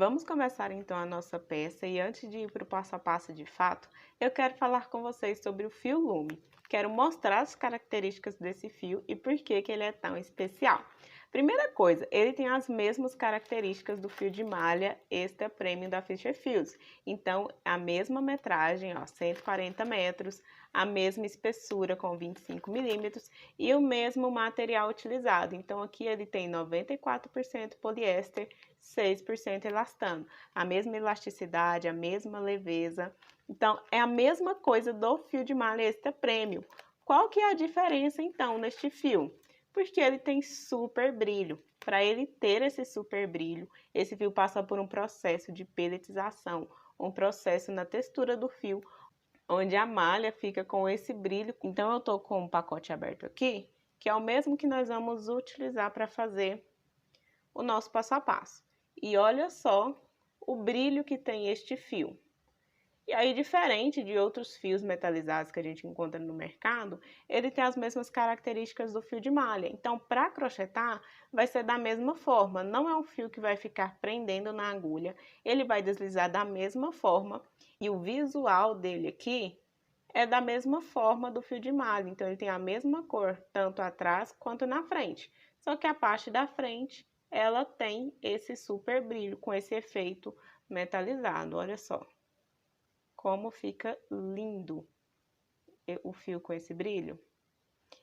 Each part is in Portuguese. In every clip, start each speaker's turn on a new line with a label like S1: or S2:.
S1: Vamos começar então a nossa peça e antes de ir para o passo a passo de fato, eu quero falar com vocês sobre o fio lume. Quero mostrar as características desse fio e por que ele é tão especial. Primeira coisa, ele tem as mesmas características do fio de malha Extra Premium da Fisher Fields. Então, a mesma metragem, ó, 140 metros, a mesma espessura com 25 milímetros e o mesmo material utilizado. Então, aqui ele tem 94% poliéster, 6% elastano. A mesma elasticidade, a mesma leveza. Então, é a mesma coisa do fio de malha Extra Premium. Qual que é a diferença, então, neste fio? Porque ele tem super brilho. Para ele ter esse super brilho, esse fio passa por um processo de pelletização, um processo na textura do fio, onde a malha fica com esse brilho. Então, eu tô com um pacote aberto aqui, que é o mesmo que nós vamos utilizar para fazer o nosso passo a passo. E olha só o brilho que tem este fio. E aí, diferente de outros fios metalizados que a gente encontra no mercado, ele tem as mesmas características do fio de malha. Então, para crochetar, vai ser da mesma forma. Não é um fio que vai ficar prendendo na agulha. Ele vai deslizar da mesma forma. E o visual dele aqui é da mesma forma do fio de malha. Então, ele tem a mesma cor, tanto atrás quanto na frente. Só que a parte da frente, ela tem esse super brilho, com esse efeito metalizado. Olha só como fica lindo o fio com esse brilho.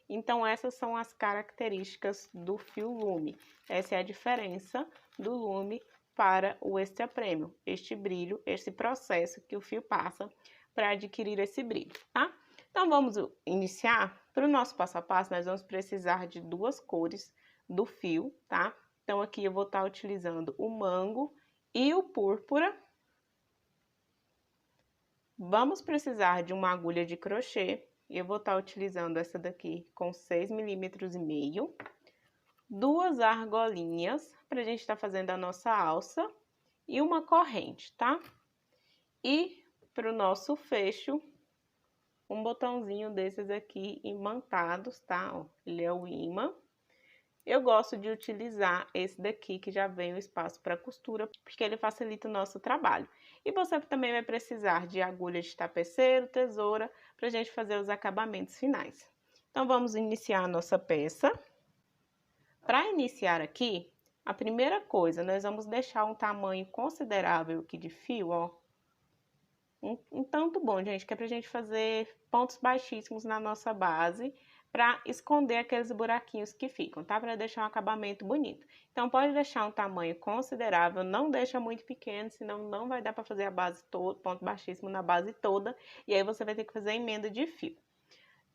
S1: Então, essas são as características do fio lume. Essa é a diferença do lume para o Extra Premium. Este brilho, esse processo que o fio passa para adquirir esse brilho, tá? Então, vamos iniciar. Para o nosso passo a passo, nós vamos precisar de duas cores do fio, tá? Então, aqui eu vou estar utilizando o mango e o púrpura. Vamos precisar de uma agulha de crochê. Eu vou estar utilizando essa daqui com 6,5 milímetros. Duas argolinhas para a gente estar fazendo a nossa alça e uma corrente, tá? E para o nosso fecho, um botãozinho desses aqui imantados, tá? Ó, ele é o imã. Eu gosto de utilizar esse daqui, que já vem o espaço para costura, porque ele facilita o nosso trabalho. E você também vai precisar de agulha de tapeceiro, tesoura, para a gente fazer os acabamentos finais. Então, vamos iniciar a nossa peça. Para iniciar aqui, a primeira coisa, nós vamos deixar um tamanho considerável aqui de fio, ó. Um tanto bom, gente, que é pra gente fazer pontos baixíssimos na nossa base, para esconder aqueles buraquinhos que ficam, tá? Para deixar um acabamento bonito. Então, pode deixar um tamanho considerável, não deixa muito pequeno, senão não vai dar para fazer a base toda, ponto baixíssimo na base toda, e aí você vai ter que fazer a emenda de fio.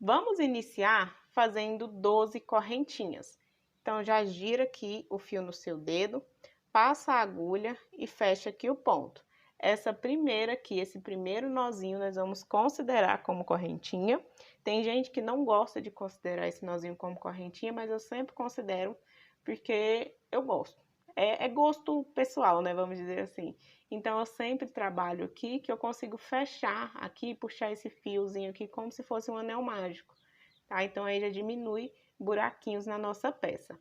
S1: Vamos iniciar fazendo 12 correntinhas. Então, já gira aqui o fio no seu dedo, passa a agulha e fecha aqui o ponto. Essa primeira aqui, esse primeiro nozinho, nós vamos considerar como correntinha. Tem gente que não gosta de considerar esse nozinho como correntinha, mas eu sempre considero porque eu gosto. É gosto pessoal, né? Vamos dizer assim. Então, eu sempre trabalho aqui que eu consigo fechar aqui, puxar esse fiozinho aqui como se fosse um anel mágico, tá? Então, aí já diminui buraquinhos na nossa peça.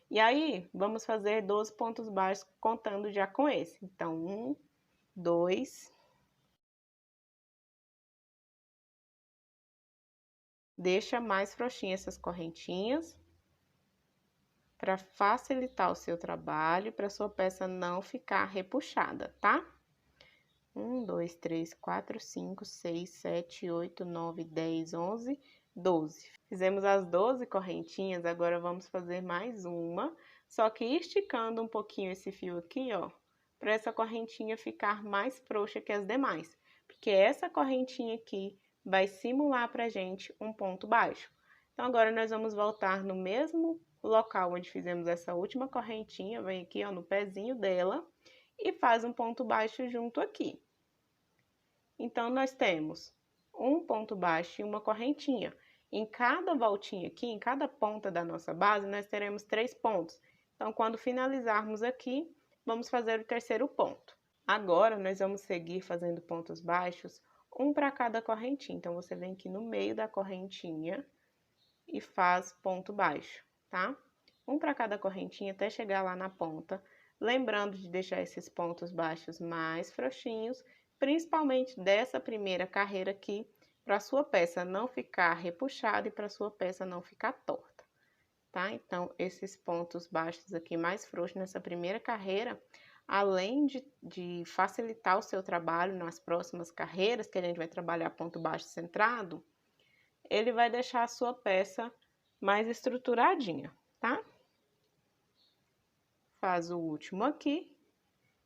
S1: E aí, vamos fazer 12 pontos baixos contando já com esse. Então, 1, 2. Deixa mais frouxinha essas correntinhas para facilitar o seu trabalho, para sua peça não ficar repuxada, tá? 1, 2, 3, 4, 5, 6, 7, 8, 9, 10, 11, 12. Fizemos as 12 correntinhas, agora vamos fazer mais uma, só que esticando um pouquinho esse fio aqui, ó, para essa correntinha ficar mais frouxa que as demais, porque essa correntinha aqui vai simular pra gente um ponto baixo. Então, agora nós vamos voltar no mesmo local onde fizemos essa última correntinha, vem aqui, ó, no pezinho dela, e faz um ponto baixo junto aqui. Então, nós temos um ponto baixo e uma correntinha. Em cada voltinha aqui, em cada ponta da nossa base, nós teremos 3 pontos. Então, quando finalizarmos aqui, vamos fazer o terceiro ponto. Agora, nós vamos seguir fazendo pontos baixos, um para cada correntinha. Então, você vem aqui no meio da correntinha e faz ponto baixo, tá? Um para cada correntinha até chegar lá na ponta. Lembrando de deixar esses pontos baixos mais frouxinhos, principalmente dessa primeira carreira aqui, para a sua peça não ficar repuxada e para a sua peça não ficar torta, tá? Então, esses pontos baixos aqui mais frouxos nessa primeira carreira, além de facilitar o seu trabalho nas próximas carreiras, que a gente vai trabalhar ponto baixo centrado, ele vai deixar a sua peça mais estruturadinha, tá? Faz o último aqui.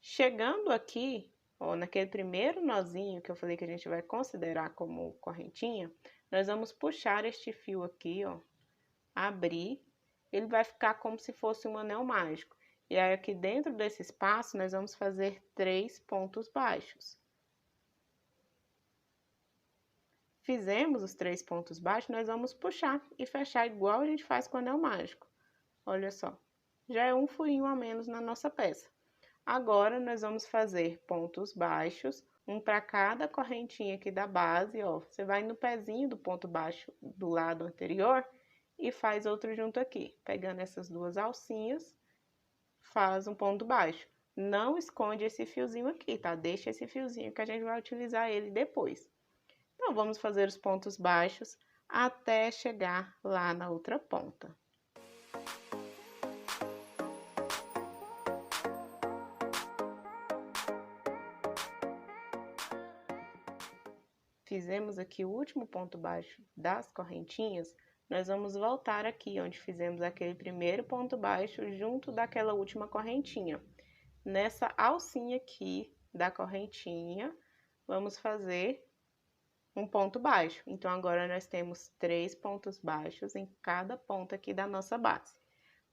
S1: Chegando aqui, ó, naquele primeiro nozinho que eu falei que a gente vai considerar como correntinha, nós vamos puxar este fio aqui, ó, abrir, ele vai ficar como se fosse um anel mágico. E aí, aqui dentro desse espaço, nós vamos fazer 3 pontos baixos. Fizemos os 3 pontos baixos, nós vamos puxar e fechar igual a gente faz com o anel mágico. Olha só, já é um furinho a menos na nossa peça. Agora, nós vamos fazer pontos baixos, um para cada correntinha aqui da base, ó. Você vai no pezinho do ponto baixo do lado anterior e faz outro junto aqui. Pegando essas duas alcinhas, faz um ponto baixo. Não esconde esse fiozinho aqui, tá? Deixa esse fiozinho que a gente vai utilizar ele depois. Então, vamos fazer os pontos baixos até chegar lá na outra ponta. Fizemos aqui o último ponto baixo das correntinhas, nós vamos voltar aqui onde fizemos aquele primeiro ponto baixo junto daquela última correntinha. Nessa alcinha aqui da correntinha, vamos fazer um ponto baixo. Então, agora nós temos 3 pontos baixos em cada ponta aqui da nossa base.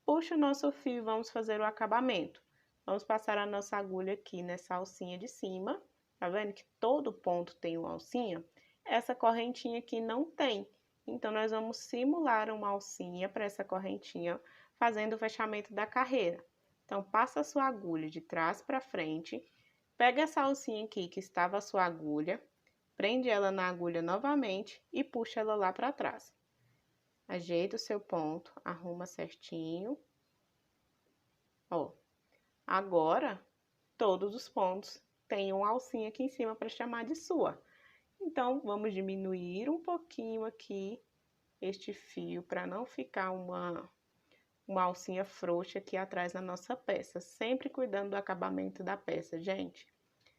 S1: Puxa o nosso fio e vamos fazer o acabamento. Vamos passar a nossa agulha aqui nessa alcinha de cima. Tá vendo que todo ponto tem uma alcinha? Essa correntinha aqui não tem. Então, nós vamos simular uma alcinha para essa correntinha, fazendo o fechamento da carreira. Então, passa a sua agulha de trás para frente, pega essa alcinha aqui que estava a sua agulha, prende ela na agulha novamente e puxa ela lá para trás. Ajeita o seu ponto, arruma certinho. Ó, agora, todos os pontos têm uma alcinha aqui em cima para chamar de sua. Então, vamos diminuir um pouquinho aqui este fio para não ficar uma alcinha frouxa aqui atrás na nossa peça. Sempre cuidando do acabamento da peça, gente.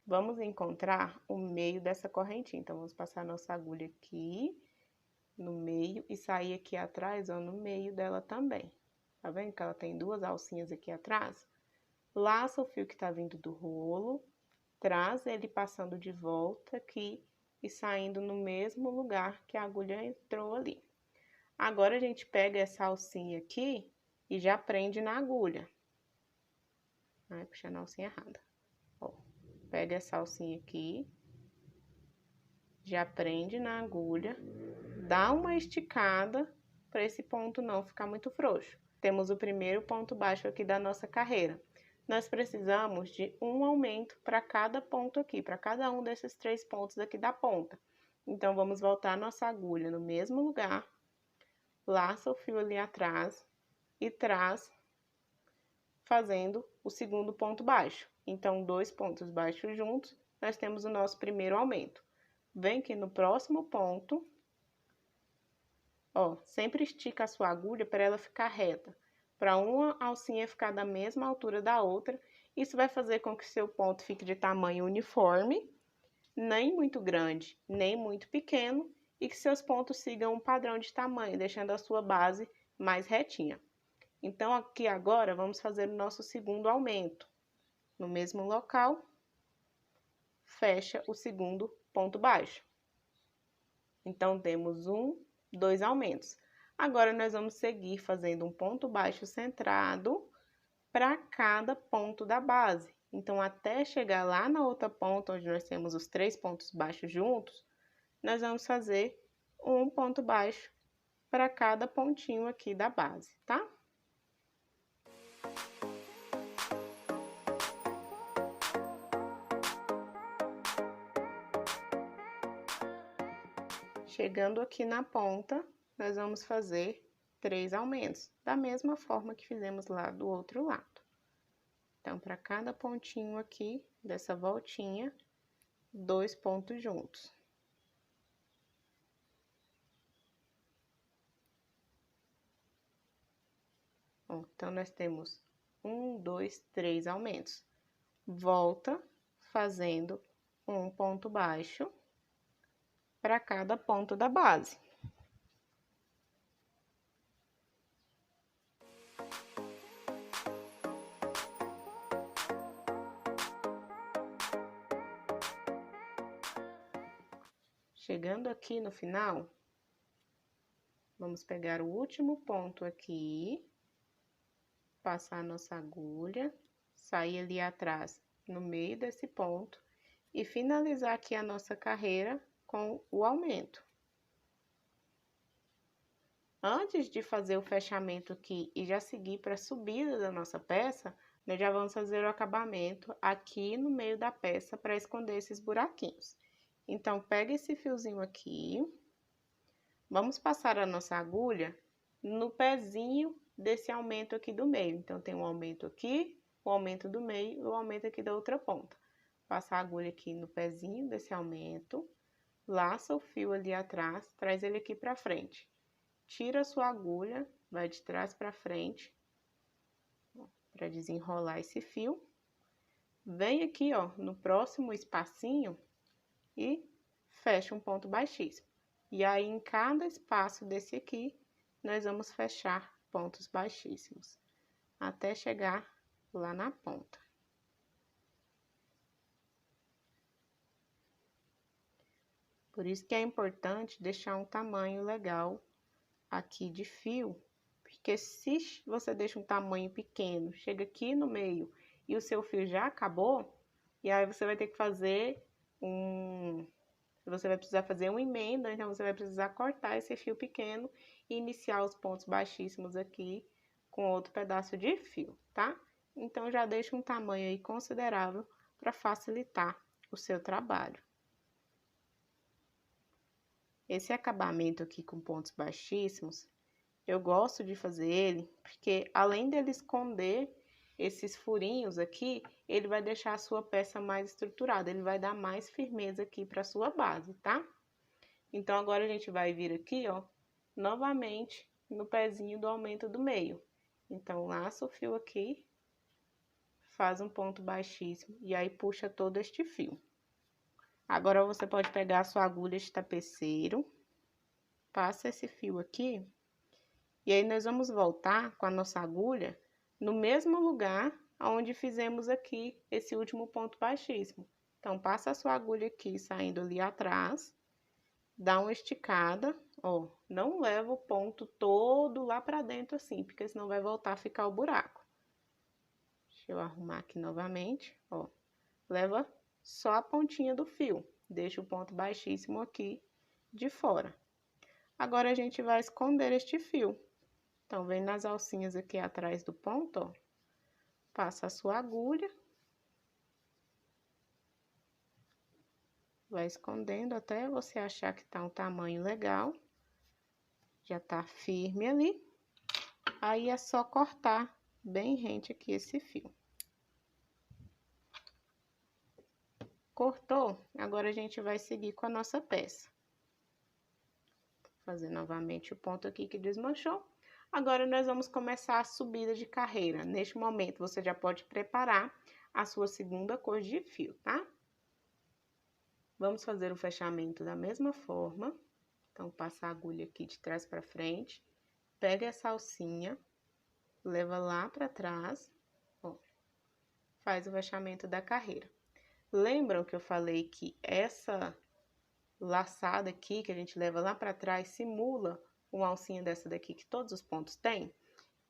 S1: Vamos encontrar o meio dessa correntinha. Então, vamos passar a nossa agulha aqui no meio e sair aqui atrás, ó, no meio dela também. Tá vendo que ela tem duas alcinhas aqui atrás? Laça o fio que tá vindo do rolo, traz ele passando de volta aqui e saindo no mesmo lugar que a agulha entrou ali. Agora, a gente pega essa alcinha aqui e já prende na agulha. Ai, puxando a alcinha errada. Ó, pega essa alcinha aqui, já prende na agulha, dá uma esticada para esse ponto não ficar muito frouxo. Temos o primeiro ponto baixo aqui da nossa carreira. Nós precisamos de um aumento para cada ponto aqui, para cada um desses 3 pontos aqui da ponta. Então, vamos voltar a nossa agulha no mesmo lugar, laça o fio ali atrás e traz fazendo o segundo ponto baixo. Então, 2 pontos baixos juntos, nós temos o nosso primeiro aumento. Vem aqui no próximo ponto, ó, sempre estica a sua agulha para ela ficar reta, para uma alcinha ficar da mesma altura da outra. Isso vai fazer com que seu ponto fique de tamanho uniforme, nem muito grande, nem muito pequeno, e que seus pontos sigam um padrão de tamanho, deixando a sua base mais retinha. Então, aqui agora, vamos fazer o nosso segundo aumento. No mesmo local, fecha o segundo ponto baixo. Então, temos 2 aumentos. Agora, nós vamos seguir fazendo um ponto baixo centrado para cada ponto da base. Então, até chegar lá na outra ponta, onde nós temos os 3 pontos baixos juntos, nós vamos fazer um ponto baixo para cada pontinho aqui da base, tá? Chegando aqui na ponta, nós vamos fazer 3 aumentos, da mesma forma que fizemos lá do outro lado. Então, para cada pontinho aqui, dessa voltinha, 2 pontos juntos. Bom, então, nós temos 1, 2, 3 aumentos. Volta fazendo um ponto baixo para cada ponto da base. Chegando aqui no final, vamos pegar o último ponto aqui, passar a nossa agulha, sair ali atrás no meio desse ponto e finalizar aqui a nossa carreira com o aumento. Antes de fazer o fechamento aqui e já seguir para a subida da nossa peça, nós já vamos fazer o acabamento aqui no meio da peça para esconder esses buraquinhos. Então, pega esse fiozinho aqui, vamos passar a nossa agulha no pezinho desse aumento aqui do meio. Então, tem um aumento aqui, o aumento do meio e o aumento aqui da outra ponta. Passa a agulha aqui no pezinho desse aumento, laça o fio ali atrás, traz ele aqui pra frente. Tira a sua agulha, vai de trás pra frente, para desenrolar esse fio. Vem aqui, ó, no próximo espacinho e fecha um ponto baixíssimo. E aí, em cada espaço desse aqui, nós vamos fechar pontos baixíssimos, até chegar lá na ponta. Por isso que é importante deixar um tamanho legal aqui de fio, porque se você deixa um tamanho pequeno, chega aqui no meio e o seu fio já acabou, e aí você vai ter que fazer você vai precisar fazer uma emenda, então você vai precisar cortar esse fio pequeno e iniciar os pontos baixíssimos aqui com outro pedaço de fio, tá? Então, já deixa um tamanho aí considerável para facilitar o seu trabalho. Esse acabamento aqui com pontos baixíssimos, eu gosto de fazer ele porque, além dele esconder esses furinhos aqui, ele vai deixar a sua peça mais estruturada, ele vai dar mais firmeza aqui para a sua base, tá? Então, agora a gente vai vir aqui, ó, novamente no pezinho do aumento do meio. Então, laça o fio aqui, faz um ponto baixíssimo e aí puxa todo este fio. Agora, você pode pegar a sua agulha de tapeceiro, passa esse fio aqui, e aí nós vamos voltar com a nossa agulha no mesmo lugar onde fizemos aqui esse último ponto baixíssimo. Então, passa a sua agulha aqui, saindo ali atrás, dá uma esticada, ó, não leva o ponto todo lá pra dentro assim, porque senão vai voltar a ficar o buraco. Deixa eu arrumar aqui novamente, ó, leva só a pontinha do fio, deixa o ponto baixíssimo aqui de fora. Agora, a gente vai esconder este fio. Então, vem nas alcinhas aqui atrás do ponto, ó, passa a sua agulha, vai escondendo até você achar que tá um tamanho legal, já tá firme ali, aí é só cortar bem rente aqui esse fio. Cortou, agora a gente vai seguir com a nossa peça. Fazer novamente o ponto aqui que desmanchou. Agora, nós vamos começar a subida de carreira. Neste momento, você já pode preparar a sua segunda cor de fio, tá? Vamos fazer o fechamento da mesma forma. Então, passa a agulha aqui de trás para frente, pega essa alcinha, leva lá para trás, ó, faz o fechamento da carreira. Lembram que eu falei que essa laçada aqui, que a gente leva lá para trás, simula uma alcinha dessa daqui que todos os pontos têm?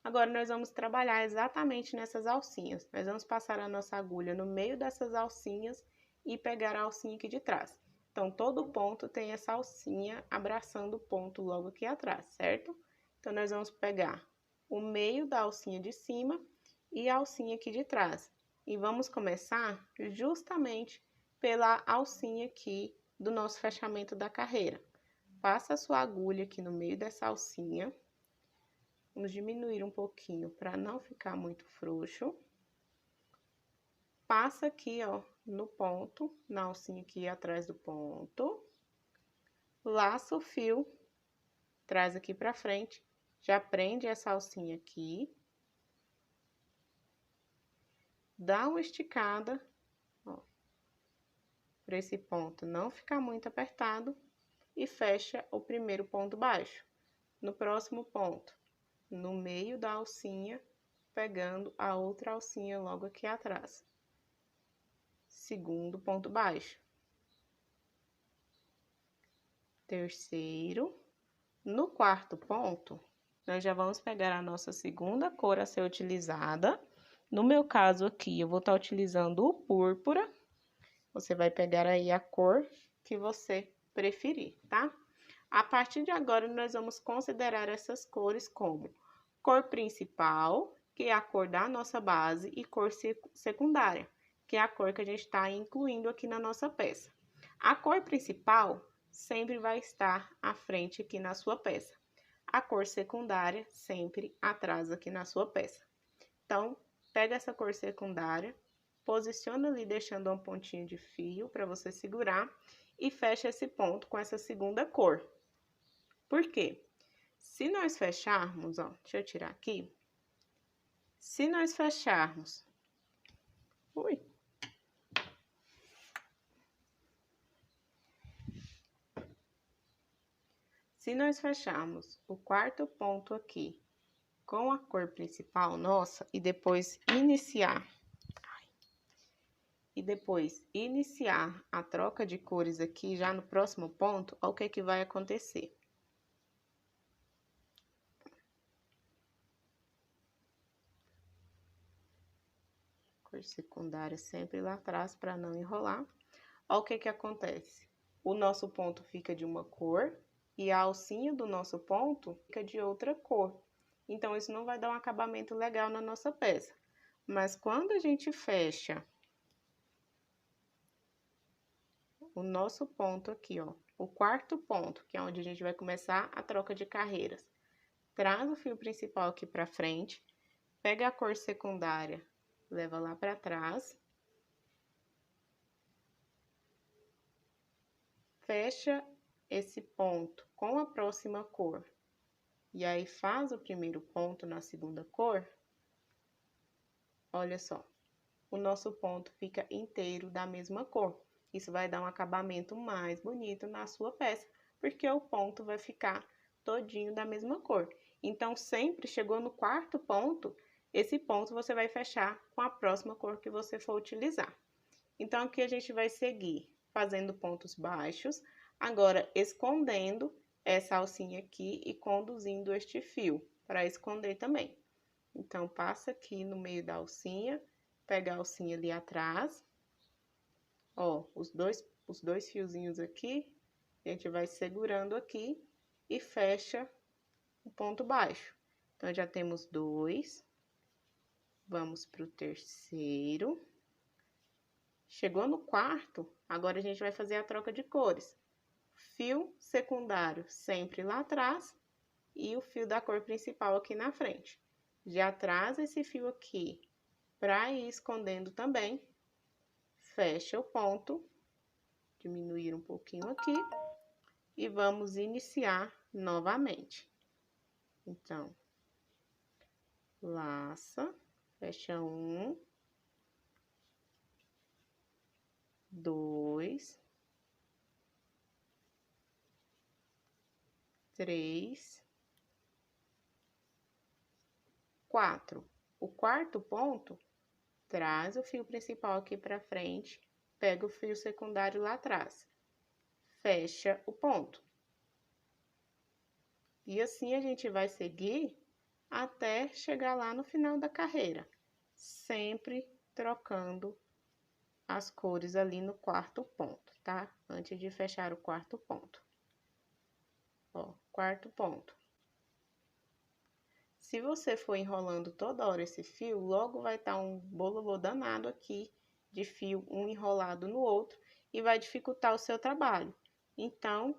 S1: Agora, nós vamos trabalhar exatamente nessas alcinhas. Nós vamos passar a nossa agulha no meio dessas alcinhas e pegar a alcinha aqui de trás. Então, todo ponto tem essa alcinha abraçando o ponto logo aqui atrás, certo? Então, nós vamos pegar o meio da alcinha de cima e a alcinha aqui de trás. E vamos começar justamente pela alcinha aqui do nosso fechamento da carreira. Passa a sua agulha aqui no meio dessa alcinha. Vamos diminuir um pouquinho para não ficar muito frouxo. passa aqui, ó, no ponto, na alcinha aqui atrás do ponto, laça o fio, traz aqui pra frente, já prende essa alcinha aqui, dá uma esticada, ó, para esse ponto não ficar muito apertado e fecha o primeiro ponto baixo. No próximo ponto, no meio da alcinha, pegando a outra alcinha logo aqui atrás. Segundo ponto baixo. Terceiro. No quarto ponto, nós já vamos pegar a nossa segunda cor a ser utilizada. No meu caso aqui, eu vou estar utilizando o púrpura. Você vai pegar aí a cor que você preferir, tá? A partir de agora, nós vamos considerar essas cores como cor principal, que é a cor da nossa base, e cor secundária, que é a cor que a gente está incluindo aqui na nossa peça. A cor principal sempre vai estar à frente aqui na sua peça. A cor secundária sempre atrás aqui na sua peça. Então, pega essa cor secundária, posiciona ali deixando um pontinho de fio para você segurar e fecha esse ponto com essa segunda cor. Por quê? Se nós fecharmos, ó, deixa eu tirar aqui. Se nós fecharmos, se nós fecharmos o quarto ponto aqui com a cor principal nossa e depois iniciar a troca de cores aqui já no próximo ponto, olha o que que vai acontecer. Cor secundária sempre lá atrás para não enrolar. Olha o que que acontece. O nosso ponto fica de uma cor e a alcinha do nosso ponto fica de outra cor. Então, isso não vai dar um acabamento legal na nossa peça. Mas quando a gente fecha o nosso ponto aqui, ó, o quarto ponto, que é onde a gente vai começar a troca de carreiras, traz o fio principal aqui pra frente, pega a cor secundária, leva lá pra trás, fecha esse ponto com a próxima cor, e aí faz o primeiro ponto na segunda cor. Olha só, o nosso ponto fica inteiro da mesma cor. Isso vai dar um acabamento mais bonito na sua peça, porque o ponto vai ficar todinho da mesma cor. Então, sempre chegou no quarto ponto, esse ponto você vai fechar com a próxima cor que você for utilizar. Então, aqui a gente vai seguir fazendo pontos baixos, agora escondendo essa alcinha aqui e conduzindo este fio para esconder também. Então, passa aqui no meio da alcinha, pega a alcinha ali atrás, ó, os dois fiozinhos aqui, a gente vai segurando aqui e fecha o ponto baixo. Então, já temos 2, vamos pro terceiro. Chegou no quarto, agora a gente vai fazer a troca de cores. Fio secundário sempre lá atrás e o fio da cor principal aqui na frente. Já traz esse fio aqui para ir escondendo também. Fecha o ponto, diminuir um pouquinho aqui e vamos iniciar novamente. Então, laça, fecha 1, 2, 3, 4. O quarto ponto, traz o fio principal aqui para frente, pega o fio secundário lá atrás, fecha o ponto. E assim a gente vai seguir até chegar lá no final da carreira, sempre trocando as cores ali no quarto ponto, tá? Antes de fechar o quarto ponto. Ó, quarto ponto. Se você for enrolando toda hora esse fio, logo vai estar um bololô danado aqui de fio, um enrolado no outro, e vai dificultar o seu trabalho. Então,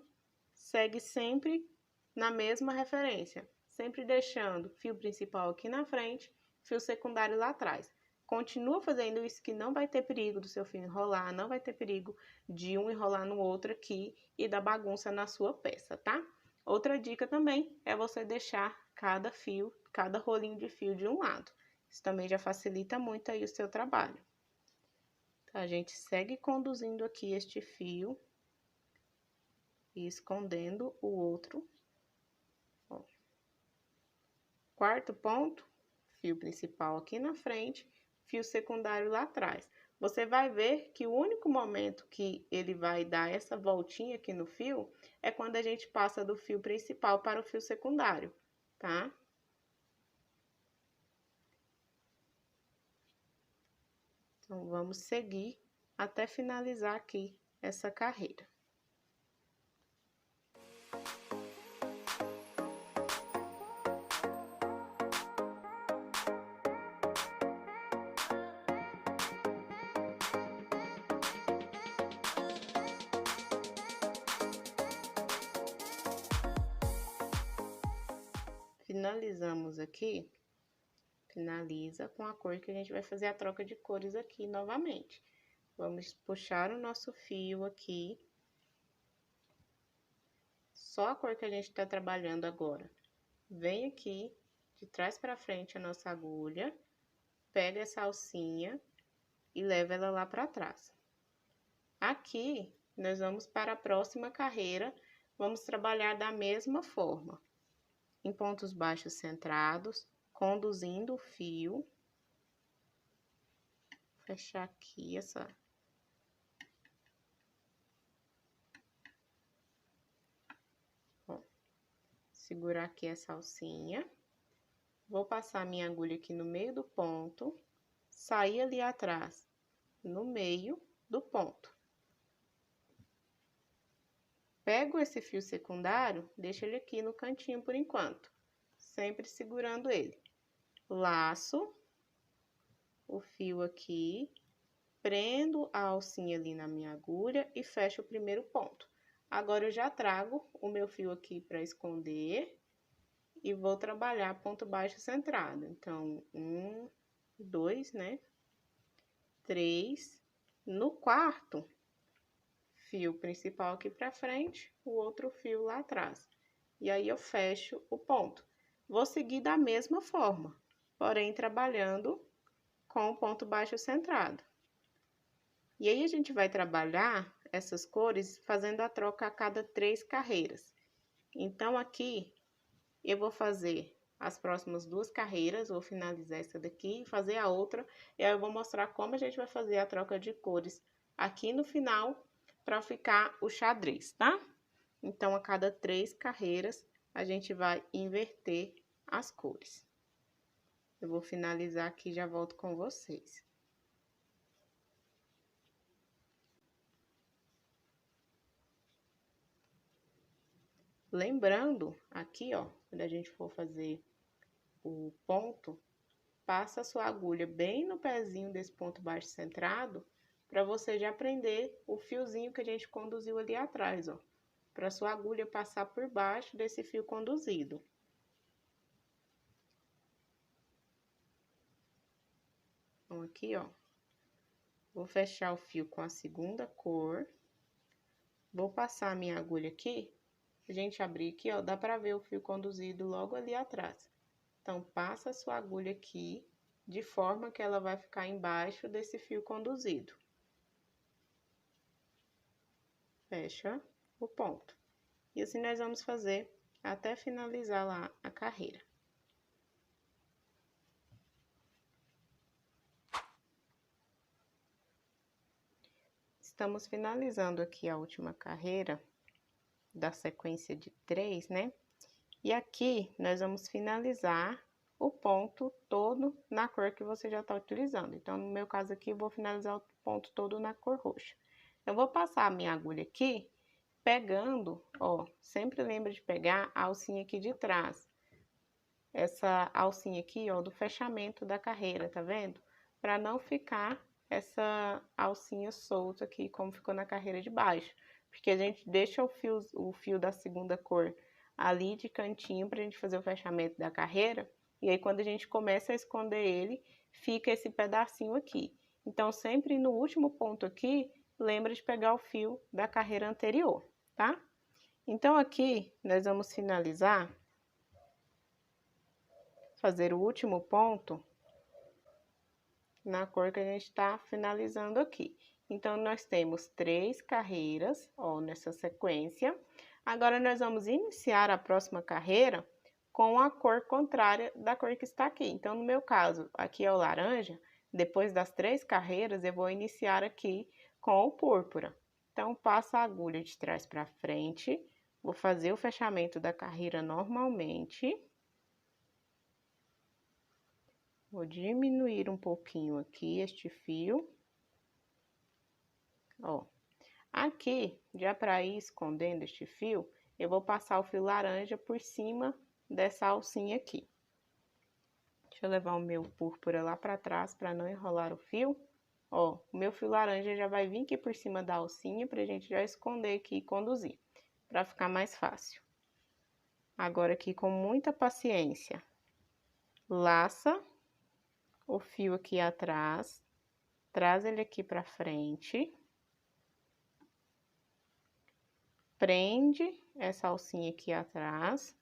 S1: segue sempre na mesma referência, sempre deixando fio principal aqui na frente, fio secundário lá atrás. Continua fazendo isso que não vai ter perigo do seu fio enrolar, não vai ter perigo de um enrolar no outro aqui e dar bagunça na sua peça, tá? Outra dica também é você deixar cada fio, cada rolinho de fio de um lado. Isso também já facilita muito aí o seu trabalho. Tá, a gente segue conduzindo aqui este fio e escondendo o outro. Ó. Quarto ponto, fio principal aqui na frente, fio secundário lá atrás. Você vai ver que o único momento que ele vai dar essa voltinha aqui no fio é quando a gente passa do fio principal para o fio secundário, tá? Então, vamos seguir até finalizar aqui essa carreira. Finalizamos aqui, finaliza com a cor que a gente vai fazer a troca de cores aqui novamente. Vamos puxar o nosso fio aqui, só a cor que a gente está trabalhando agora. Vem aqui, de trás para frente a nossa agulha, pega essa alcinha e leva ela lá para trás. Aqui, nós vamos para a próxima carreira, vamos trabalhar da mesma forma. Em pontos baixos centrados, conduzindo o fio. Fechar aqui essa... Ó, segurar aqui essa alcinha. Vou passar minha agulha aqui no meio do ponto, sair ali atrás, no meio do ponto. Pego esse fio secundário, deixo ele aqui no cantinho por enquanto, sempre segurando ele. Laço o fio aqui, prendo a alcinha ali na minha agulha e fecho o primeiro ponto. Agora, eu já trago o meu fio aqui para esconder e vou trabalhar ponto baixo centrado. Então, 1, 2, né? 3. No quarto, fio principal aqui pra frente, o outro fio lá atrás. E aí, eu fecho o ponto. Vou seguir da mesma forma, porém, trabalhando com o ponto baixo centrado. E aí, a gente vai trabalhar essas cores fazendo a troca a cada 3 carreiras. Então, aqui, eu vou fazer as próximas 2 carreiras, vou finalizar essa daqui, fazer a outra, e aí eu vou mostrar como a gente vai fazer a troca de cores aqui no final, para ficar o xadrez, tá? Então, a cada 3 carreiras, a gente vai inverter as cores. Eu vou finalizar aqui e já volto com vocês. Lembrando, aqui, ó, quando a gente for fazer o ponto, passa a sua agulha bem no pezinho desse ponto baixo centrado, para você já prender o fiozinho que a gente conduziu ali atrás, ó. Para sua agulha passar por baixo desse fio conduzido. Então, aqui, ó, vou fechar o fio com a segunda cor. Vou passar a minha agulha aqui. A gente abrir aqui, ó, dá pra ver o fio conduzido logo ali atrás. Então, passa a sua agulha aqui, de forma que ela vai ficar embaixo desse fio conduzido. Fecha o ponto. E assim nós vamos fazer até finalizar lá a carreira. Estamos finalizando aqui a última carreira da sequência de 3, né? E aqui, nós vamos finalizar o ponto todo na cor que você já está utilizando. Então, no meu caso aqui, eu vou finalizar o ponto todo na cor roxa. Eu vou passar a minha agulha aqui, pegando, ó, sempre lembra de pegar a alcinha aqui de trás. Essa alcinha aqui, ó, do fechamento da carreira, tá vendo? Para não ficar essa alcinha solta aqui, como ficou na carreira de baixo. Porque a gente deixa o fio da segunda cor ali de cantinho pra gente fazer o fechamento da carreira. E aí, quando a gente começa a esconder ele, fica esse pedacinho aqui. Então, sempre no último ponto aqui, lembra de pegar o fio da carreira anterior, tá? Então, aqui, nós vamos finalizar, fazer o último ponto na cor que a gente está finalizando aqui. Então, nós temos 3 carreiras, ó, nessa sequência. Agora, nós vamos iniciar a próxima carreira com a cor contrária da cor que está aqui. Então, no meu caso, aqui é o laranja. Depois das 3 carreiras, eu vou iniciar aqui com o púrpura. Então, passo a agulha de trás para frente, vou fazer o fechamento da carreira normalmente. Vou diminuir um pouquinho aqui este fio. Ó, aqui, já para ir escondendo este fio, eu vou passar o fio laranja por cima dessa alcinha aqui. Deixa eu levar o meu púrpura lá para trás para não enrolar o fio. Ó, o meu fio laranja já vai vir aqui por cima da alcinha pra gente já esconder aqui e conduzir, para ficar mais fácil. Agora aqui com muita paciência, laça o fio aqui atrás, traz ele aqui para frente, prende essa alcinha aqui atrás,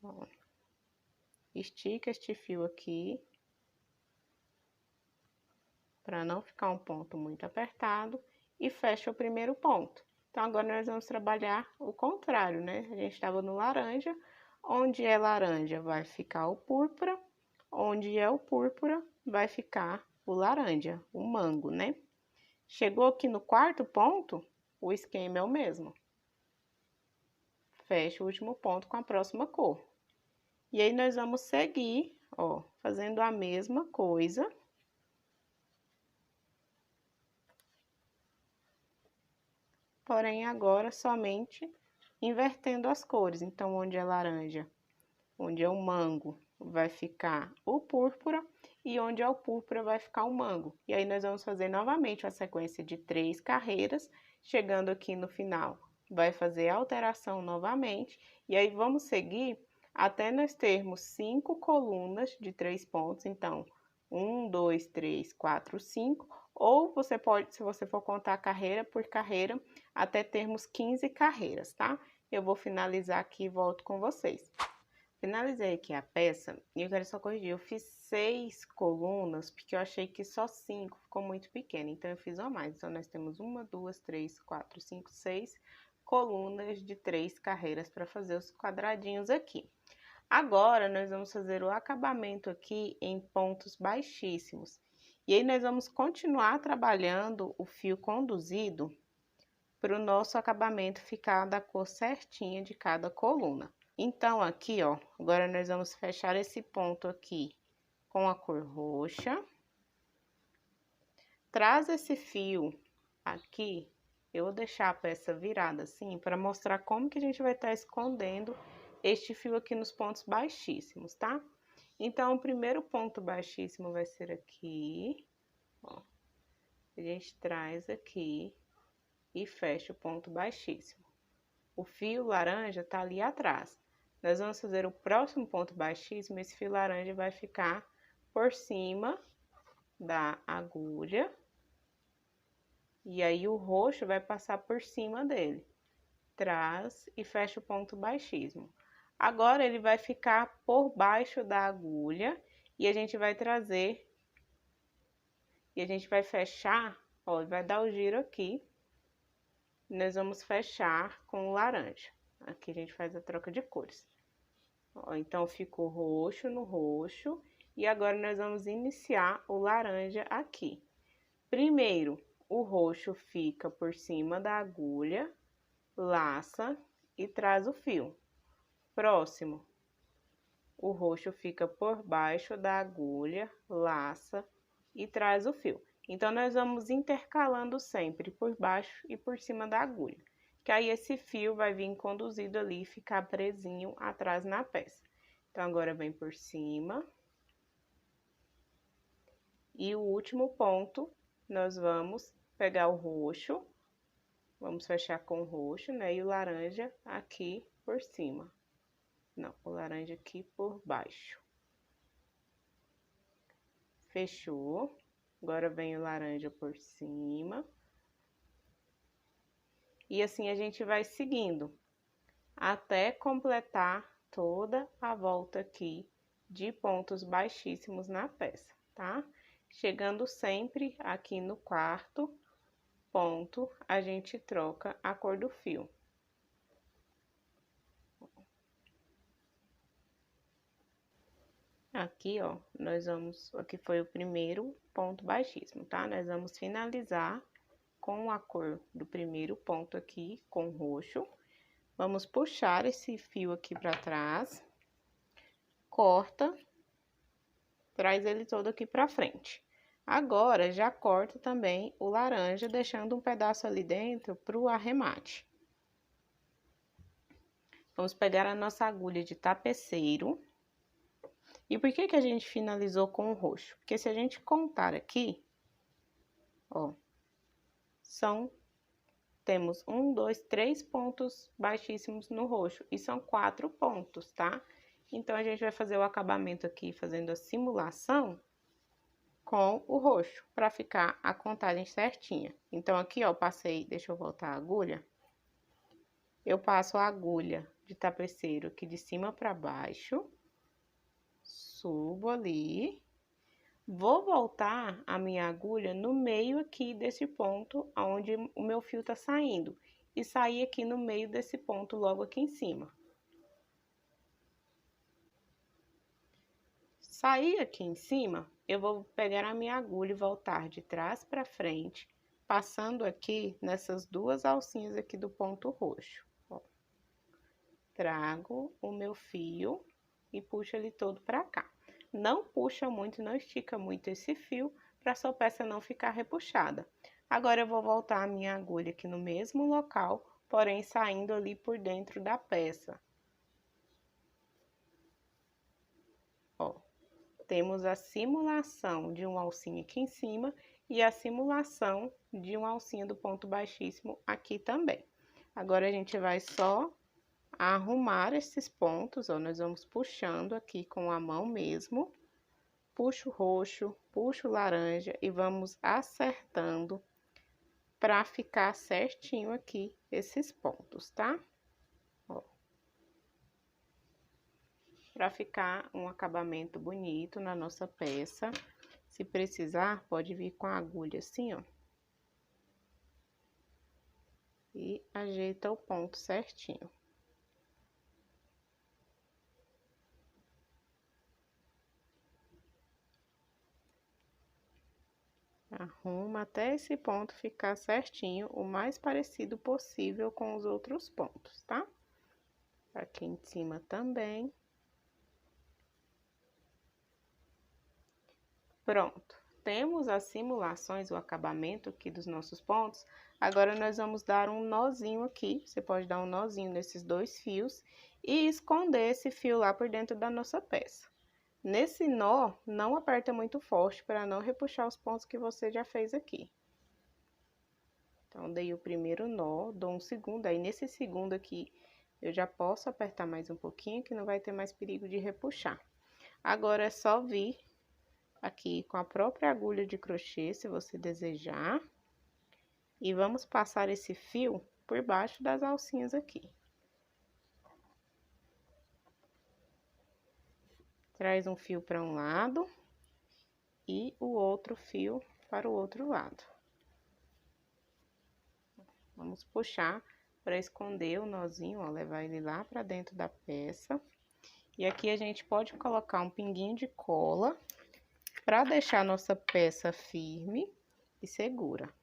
S1: ó, estica este fio aqui, para não ficar um ponto muito apertado, e fecha o primeiro ponto. Então, agora nós vamos trabalhar o contrário, né? A gente estava no laranja, onde é laranja vai ficar o púrpura, onde é o púrpura vai ficar o laranja, o mango, né? Chegou aqui no quarto ponto, o esquema é o mesmo. Fecha o último ponto com a próxima cor. E aí, nós vamos seguir, ó, fazendo a mesma coisa. Porém, agora somente invertendo as cores. Então, onde é laranja, onde é o mango, vai ficar o púrpura, e onde é o púrpura vai ficar o mango. E aí, nós vamos fazer novamente uma sequência de 3 carreiras, chegando aqui no final, vai fazer a alteração novamente, e aí vamos seguir até nós termos 5 colunas de 3 pontos. Então, 1, 2, 3, 4, 5, ou você pode, se você for contar carreira por carreira, até termos 15 carreiras, tá? Eu vou finalizar aqui e volto com vocês. Finalizei aqui a peça e eu quero só corrigir. Eu fiz 6 colunas, porque eu achei que só 5 ficou muito pequeno. Então, eu fiz uma mais. Então, nós temos 1, 2, 3, 4, 5, 6 colunas de 3 carreiras para fazer os quadradinhos aqui. Agora, nós vamos fazer o acabamento aqui em pontos baixíssimos. E aí, nós vamos continuar trabalhando o fio conduzido para o nosso acabamento ficar da cor certinha de cada coluna. Então, aqui, ó, agora nós vamos fechar esse ponto aqui com a cor roxa. Traz esse fio aqui, eu vou deixar a peça virada assim, para mostrar como que a gente vai estar escondendo este fio aqui nos pontos baixíssimos, tá? Então, o primeiro ponto baixíssimo vai ser aqui, ó. A gente traz aqui e fecha o ponto baixíssimo. O fio laranja tá ali atrás. Nós vamos fazer o próximo ponto baixíssimo, esse fio laranja vai ficar por cima da agulha. E aí, o roxo vai passar por cima dele. Traz e fecha o ponto baixíssimo. Agora, ele vai ficar por baixo da agulha e a gente vai trazer, e a gente vai fechar, ó, vai dar o giro aqui. Nós vamos fechar com o laranja. Aqui a gente faz a troca de cores. Ó, então, ficou roxo no roxo. E agora, nós vamos iniciar o laranja aqui. Primeiro, o roxo fica por cima da agulha, laça e traz o fio. Próximo, o roxo fica por baixo da agulha, laça e traz o fio. Então, nós vamos intercalando sempre por baixo e por cima da agulha, que aí esse fio vai vir conduzido ali e ficar presinho atrás na peça. Então, agora vem por cima. E o último ponto, nós vamos pegar o roxo, vamos fechar com o roxo, né? E o laranja aqui por cima. Não, o laranja aqui por baixo. Fechou. Agora vem o laranja por cima. E assim a gente vai seguindo até completar toda a volta aqui de pontos baixíssimos na peça, tá? Chegando sempre aqui no quarto ponto, a gente troca a cor do fio. Aqui, ó, aqui foi o primeiro ponto baixíssimo, tá? Nós vamos finalizar com a cor do primeiro ponto aqui, com roxo. Vamos puxar esse fio aqui pra trás, corta, traz ele todo aqui pra frente. Agora, já corta também o laranja, deixando um pedaço ali dentro pro arremate. Vamos pegar a nossa agulha de tapeceiro. E por que que a gente finalizou com o roxo? Porque se a gente contar aqui, ó, temos 1, 2, 3 pontos baixíssimos no roxo, e são 4 pontos, tá? Então, a gente vai fazer o acabamento aqui, fazendo a simulação com o roxo, para ficar a contagem certinha. Então, aqui, ó, passei, deixa eu voltar a agulha. Eu passo a agulha de tapeceiro aqui de cima para baixo, subo ali, vou voltar a minha agulha no meio aqui desse ponto onde o meu fio tá saindo, e sair aqui no meio desse ponto logo aqui em cima. Sair aqui em cima, eu vou pegar a minha agulha e voltar de trás para frente, passando aqui nessas duas alcinhas aqui do ponto roxo. Ó. Trago o meu fio e puxo ele todo para cá. Não puxa muito, não estica muito esse fio, para sua peça não ficar repuxada. Agora, eu vou voltar a minha agulha aqui no mesmo local, porém saindo ali por dentro da peça. Ó, temos a simulação de uma alcinha aqui em cima e a simulação de uma alcinha do ponto baixíssimo aqui também. Agora, a gente vai só arrumar esses pontos, ó, nós vamos puxando aqui com a mão mesmo. Puxo o roxo, puxo o laranja e vamos acertando para ficar certinho aqui esses pontos, tá? Ó. Para ficar um acabamento bonito na nossa peça. Se precisar, pode vir com a agulha assim, ó. E ajeita o ponto certinho. Arruma até esse ponto ficar certinho, o mais parecido possível com os outros pontos, tá? Aqui em cima também. Pronto. Temos as simulações, o acabamento aqui dos nossos pontos. Agora, nós vamos dar um nozinho aqui. Você pode dar um nozinho nesses dois fios e esconder esse fio lá por dentro da nossa peça. Nesse nó, não aperta muito forte para não repuxar os pontos que você já fez aqui. Então, dei o primeiro nó, dou um segundo, aí nesse segundo aqui, eu já posso apertar mais um pouquinho, que não vai ter mais perigo de repuxar. Agora, é só vir aqui com a própria agulha de crochê, se você desejar. E vamos passar esse fio por baixo das alcinhas aqui. Traz um fio para um lado e o outro fio para o outro lado. Vamos puxar para esconder o nozinho, ó, levar ele lá para dentro da peça. E aqui a gente pode colocar um pinguinho de cola para deixar a nossa peça firme e segura.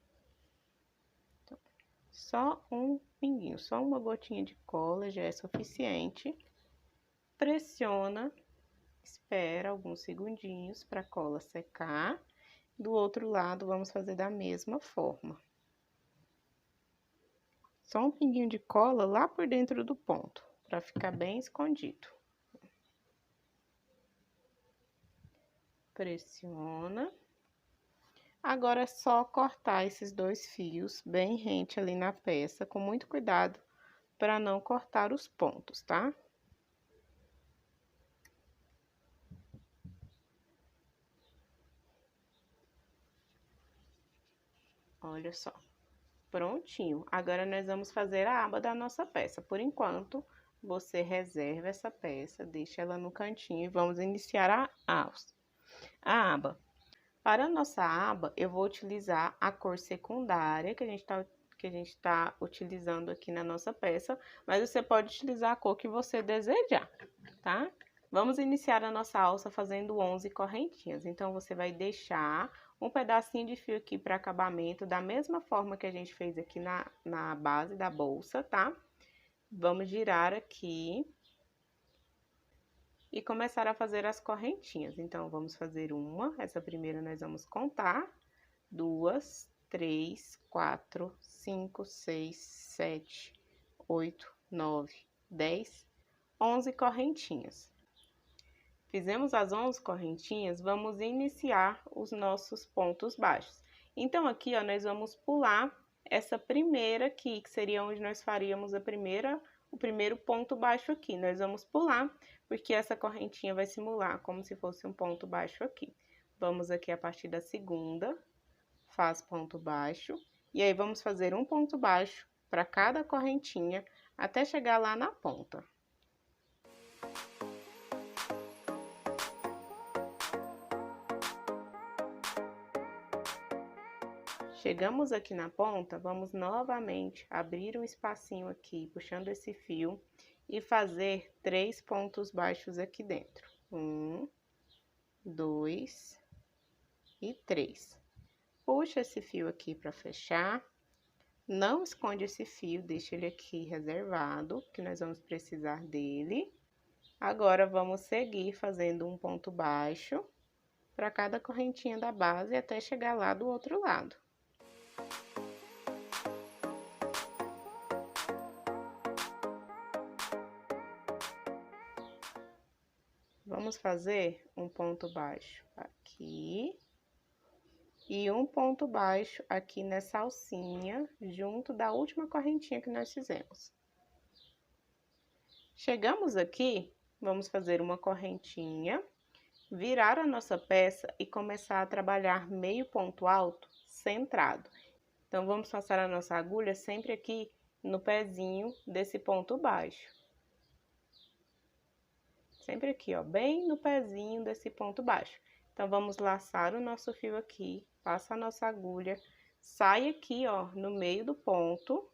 S1: Então, só um pinguinho, só uma gotinha de cola já é suficiente. Pressiona, espera alguns segundinhos para a cola secar. Do outro lado, vamos fazer da mesma forma. Só um pinguinho de cola lá por dentro do ponto, para ficar bem escondido. Pressiona. Agora é só cortar esses dois fios bem rente ali na peça, com muito cuidado para não cortar os pontos, tá? Olha só, prontinho. Agora, nós vamos fazer a aba da nossa peça. Por enquanto, você reserva essa peça, deixa ela no cantinho e vamos iniciar a aba. Para a nossa aba, eu vou utilizar a cor secundária que a gente tá utilizando aqui na nossa peça, mas você pode utilizar a cor que você desejar, tá? Vamos iniciar a nossa alça fazendo 11 correntinhas. Então, você vai deixar um pedacinho de fio aqui para acabamento, da mesma forma que a gente fez aqui na base da bolsa, tá? Vamos girar aqui e começar a fazer as correntinhas. Então, vamos fazer uma, essa primeira nós vamos contar, 2, 3, 4, 5, 6, 7, 8, 9, 10, 11 correntinhas. Fizemos as 11 correntinhas, vamos iniciar os nossos pontos baixos. Então, aqui, ó, nós vamos pular essa primeira aqui, que seria onde nós faríamos o primeiro ponto baixo aqui. Nós vamos pular, porque essa correntinha vai simular como se fosse um ponto baixo aqui. Vamos aqui a partir da segunda, faz ponto baixo, e aí vamos fazer um ponto baixo para cada correntinha, até chegar lá na ponta. Chegamos aqui na ponta, vamos novamente abrir um espacinho aqui, puxando esse fio, e fazer 3 pontos baixos aqui dentro. 1, 2 e 3. Puxa esse fio aqui para fechar. Não esconde esse fio, deixa ele aqui reservado, que nós vamos precisar dele. Agora, vamos seguir fazendo um ponto baixo para cada correntinha da base até chegar lá do outro lado. Vamos fazer um ponto baixo aqui e um ponto baixo aqui nessa alcinha, junto da última correntinha que nós fizemos. Chegamos aqui, vamos fazer uma correntinha, virar a nossa peça e começar a trabalhar meio ponto alto centrado. Então, vamos passar a nossa agulha sempre aqui no pezinho desse ponto baixo. Sempre aqui, ó, bem no pezinho desse ponto baixo. Então, vamos laçar o nosso fio aqui, passa a nossa agulha, sai aqui, ó, no meio do ponto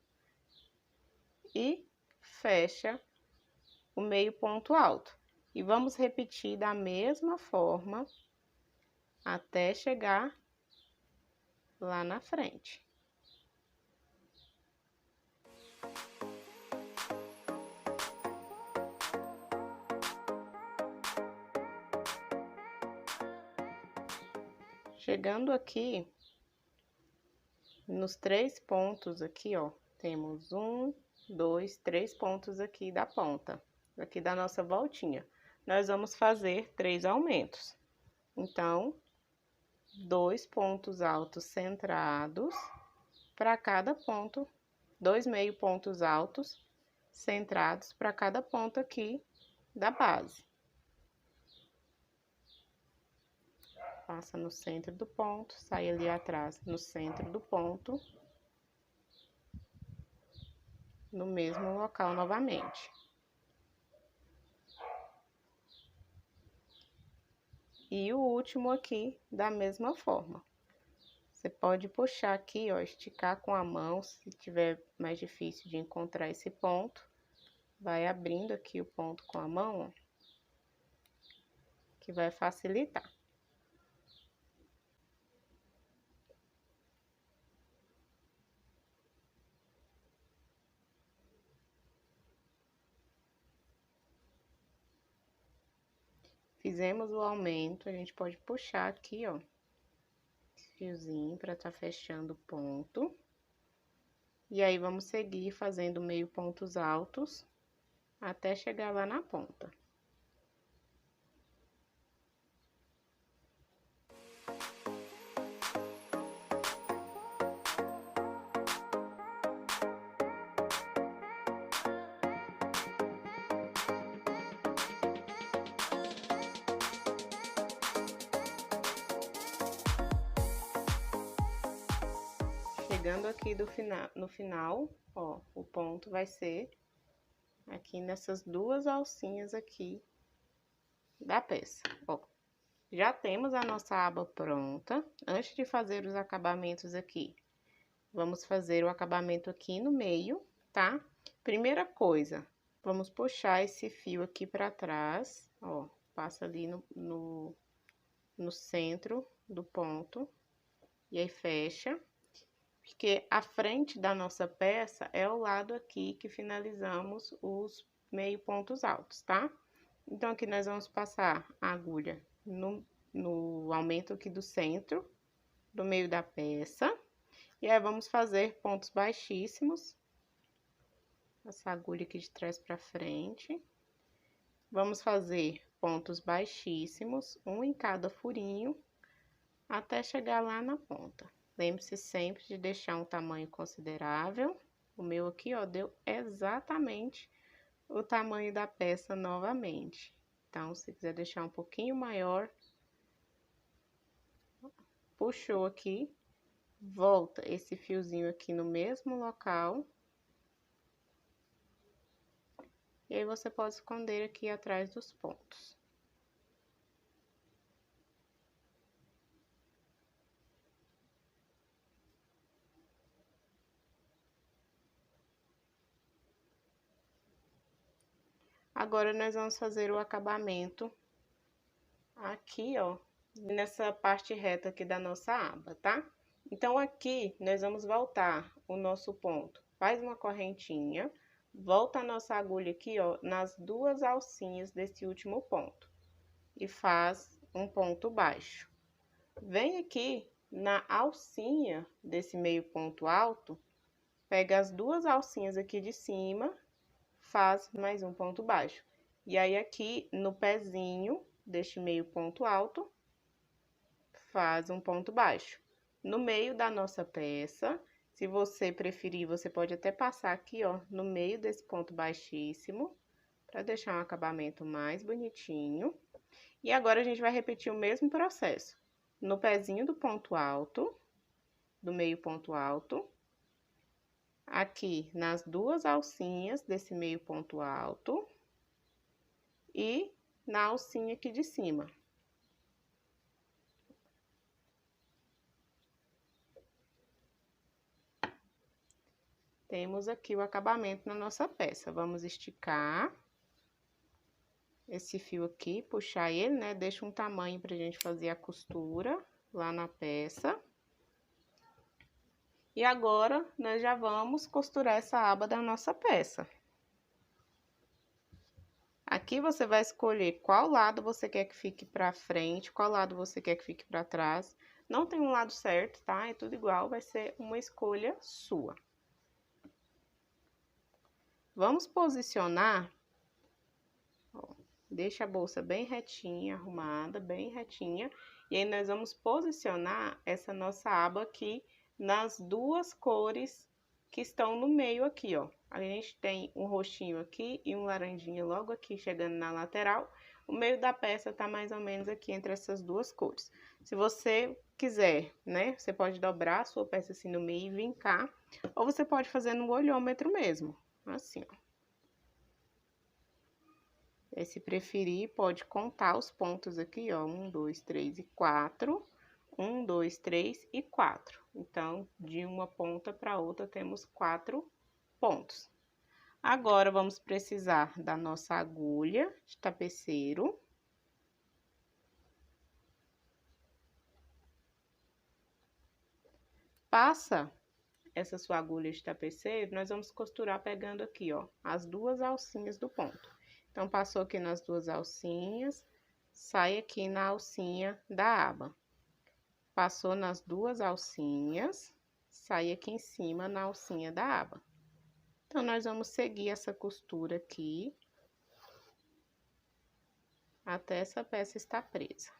S1: e fecha o meio ponto alto. E vamos repetir da mesma forma até chegar lá na frente. Chegando aqui, nos 3 pontos aqui, ó, temos 1, 2, 3 pontos aqui da ponta, aqui da nossa voltinha. Nós vamos fazer 3 aumentos. Então, 2 pontos altos centrados para cada ponto, 2 meio pontos altos centrados para cada ponto aqui da base. Passa no centro do ponto, sai ali atrás no centro do ponto, no mesmo local novamente. E o último aqui, da mesma forma. Você pode puxar aqui, ó, esticar com a mão, se tiver mais difícil de encontrar esse ponto. Vai abrindo aqui o ponto com a mão, ó, que vai facilitar. Fizemos o aumento, a gente pode puxar aqui, ó, esse fiozinho para tá fechando o ponto. E aí, vamos seguir fazendo meio pontos altos até chegar lá na ponta. chegando aqui no final, ó, o ponto vai ser aqui nessas duas alcinhas aqui da peça, ó. Já temos a nossa aba pronta. Antes de fazer os acabamentos aqui, vamos fazer o acabamento aqui no meio, tá? Primeira coisa, vamos puxar esse fio aqui pra trás, ó, passa ali no centro do ponto, e aí fecha, porque a frente da nossa peça é o lado aqui que finalizamos os meio pontos altos, tá? Então, aqui nós vamos passar a agulha no aumento aqui do centro, do meio da peça. E aí, vamos fazer pontos baixíssimos. Essa agulha aqui de trás pra frente. Vamos fazer pontos baixíssimos, um em cada furinho, até chegar lá na ponta. Lembre-se sempre de deixar um tamanho considerável. O meu aqui, ó, deu exatamente o tamanho da peça novamente. Então, se quiser deixar um pouquinho maior, puxou aqui, volta esse fiozinho aqui no mesmo local. E aí, você pode esconder aqui atrás dos pontos. Agora, nós vamos fazer o acabamento aqui, ó, nessa parte reta aqui da nossa aba, tá? Então, aqui, nós vamos voltar o nosso ponto. Faz uma correntinha, volta a nossa agulha aqui, ó, nas duas alcinhas desse último ponto. E faz um ponto baixo. Vem aqui na alcinha desse meio ponto alto, pega as duas alcinhas aqui de cima, faz mais um ponto baixo. E aí, aqui no pezinho deste meio ponto alto, faz um ponto baixo. No meio da nossa peça, se você preferir, você pode até passar aqui, ó, no meio desse ponto baixíssimo, para deixar um acabamento mais bonitinho. E agora, a gente vai repetir o mesmo processo. No pezinho do ponto alto, do meio ponto alto, aqui nas duas alcinhas desse meio ponto alto e na alcinha aqui de cima. Temos aqui o acabamento na nossa peça. Vamos esticar esse fio aqui, puxar ele, né? Deixa um tamanho pra gente fazer a costura lá na peça. E agora, nós já vamos costurar essa aba da nossa peça. Aqui você vai escolher qual lado você quer que fique pra frente, qual lado você quer que fique pra trás. Não tem um lado certo, tá? É tudo igual, vai ser uma escolha sua. Vamos posicionar, ó, deixa a bolsa bem retinha, arrumada, bem retinha. E aí, nós vamos posicionar essa nossa aba aqui nas duas cores que estão no meio aqui, ó. A gente tem um roxinho aqui e um laranjinha logo aqui chegando na lateral. O meio da peça tá mais ou menos aqui entre essas duas cores. Se você quiser, né, você pode dobrar a sua peça assim no meio e vincar, ou você pode fazer no olhômetro mesmo, assim, ó. E se preferir, pode contar os pontos aqui, ó, 1, 2, 3 e 4. 1, 2, 3 e 4. Então, de uma ponta para outra, temos 4 pontos. Agora, vamos precisar da nossa agulha de tapeceiro. Passa essa sua agulha de tapeceiro, nós vamos costurar pegando aqui, ó, as duas alcinhas do ponto. Então, passou aqui nas duas alcinhas, sai aqui na alcinha da aba. Passou nas duas alcinhas, sai aqui em cima na alcinha da aba. Então, nós vamos seguir essa costura aqui, até essa peça estar presa.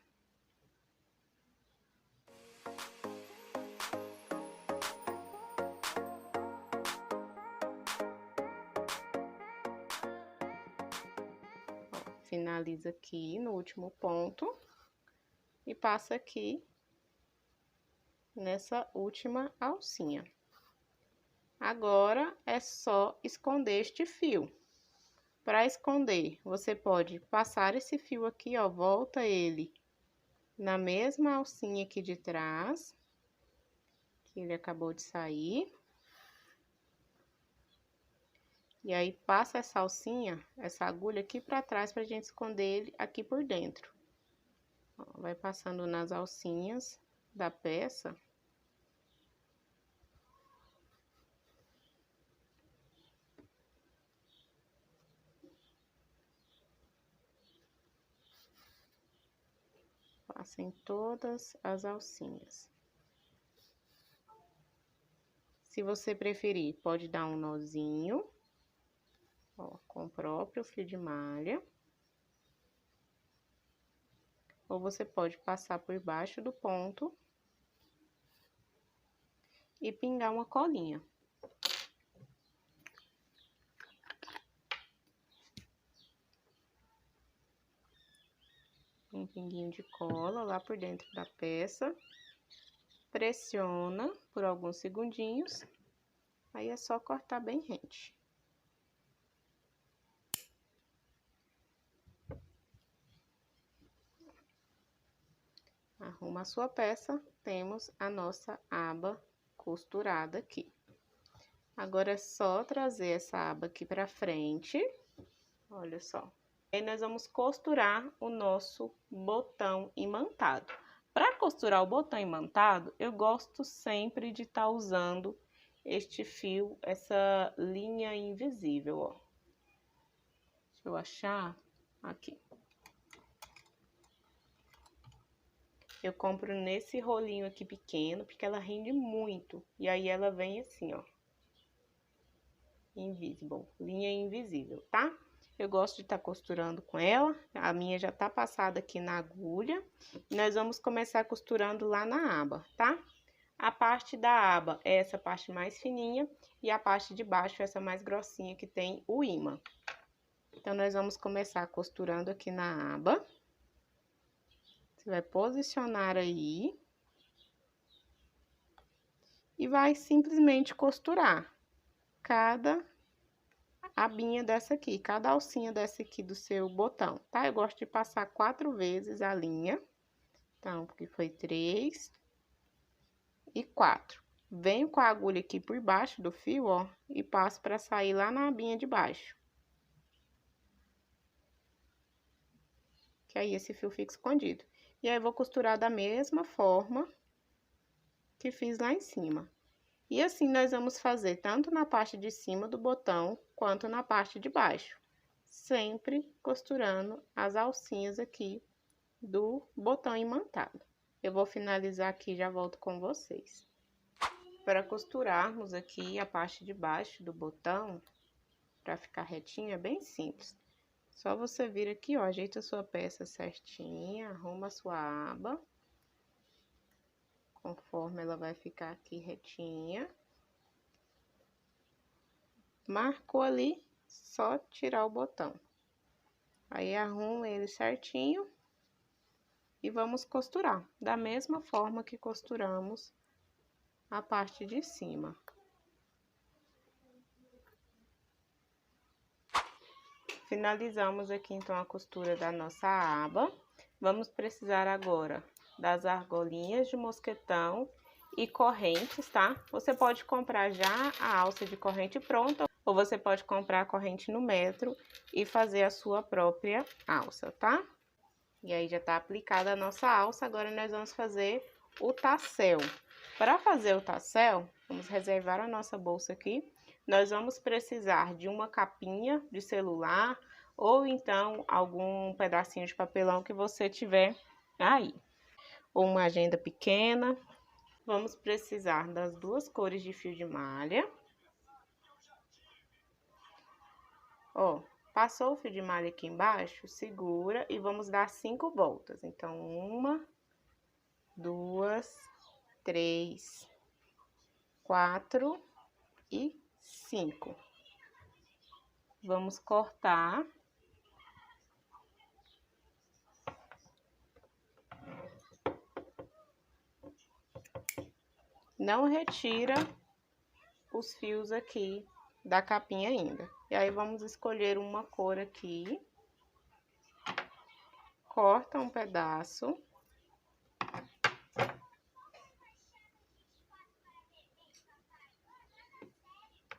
S1: Ó, finaliza aqui no último ponto e passa aqui nessa última alcinha. Agora, é só esconder este fio. Para esconder, você pode passar esse fio aqui, ó, volta ele na mesma alcinha aqui de trás, que ele acabou de sair. E aí, passa essa alcinha, essa agulha aqui pra trás pra gente esconder ele aqui por dentro. Ó, vai passando nas alcinhas da peça. Passa em todas as alcinhas. Se você preferir, pode dar um nozinho, ó, com o próprio fio de malha. Ou você pode passar por baixo do ponto e pingar uma colinha. Um pinguinho de cola lá por dentro da peça. Pressiona por alguns segundinhos. Aí é só cortar bem rente. Arruma a sua peça, temos a nossa aba costurada aqui. Agora é só trazer essa aba aqui pra frente, olha só. Aí nós vamos costurar o nosso botão imantado. Para costurar o botão imantado, eu gosto sempre de estar usando este fio, essa linha invisível, ó. Deixa eu achar aqui. Eu compro nesse rolinho aqui pequeno, porque ela rende muito. E aí ela vem assim, ó. Invisible, linha invisível, tá? Eu gosto de estar costurando com ela. A minha já tá passada aqui na agulha. E nós vamos começar costurando lá na aba, tá? A parte da aba é essa parte mais fininha. E a parte de baixo é essa mais grossinha que tem o imã. Então, nós vamos começar costurando aqui na aba. Você vai posicionar aí. E vai simplesmente costurar cada abinha dessa aqui, cada alcinha dessa aqui do seu botão, tá? Eu gosto de passar 4 vezes a linha. Então, porque foi 3 e 4. Venho com a agulha aqui por baixo do fio, ó, e passo pra sair lá na abinha de baixo. Que aí esse fio fica escondido. E aí, eu vou costurar da mesma forma que fiz lá em cima. E assim, nós vamos fazer tanto na parte de cima do botão, quanto na parte de baixo. Sempre costurando as alcinhas aqui do botão imantado. Eu vou finalizar aqui e já volto com vocês. Para costurarmos aqui a parte de baixo do botão, para ficar retinho, é bem simples. Só você vir aqui, ó, ajeita a sua peça certinha, arruma a sua aba. Conforme ela vai ficar aqui retinha. Marcou ali, só tirar o botão. Aí, arruma ele certinho e vamos costurar. Da mesma forma que costuramos a parte de cima. Finalizamos aqui, então, a costura da nossa aba. Vamos precisar agora das argolinhas de mosquetão e correntes, tá? Você pode comprar já a alça de corrente pronta, ou você pode comprar a corrente no metro e fazer a sua própria alça, tá? E aí, já tá aplicada a nossa alça, agora nós vamos fazer o tassel. Para fazer o tassel, vamos reservar a nossa bolsa aqui. Nós vamos precisar de uma capinha de celular ou então algum pedacinho de papelão que você tiver aí. Ou uma agenda pequena. Vamos precisar das 2 cores de fio de malha. Ó, passou o fio de malha aqui embaixo, segura e vamos dar 5 voltas. Então, 1, 2, 3, 4 e 5. Vamos cortar. Não retira os fios aqui da capinha ainda. E aí, vamos escolher uma cor aqui. Corta um pedaço.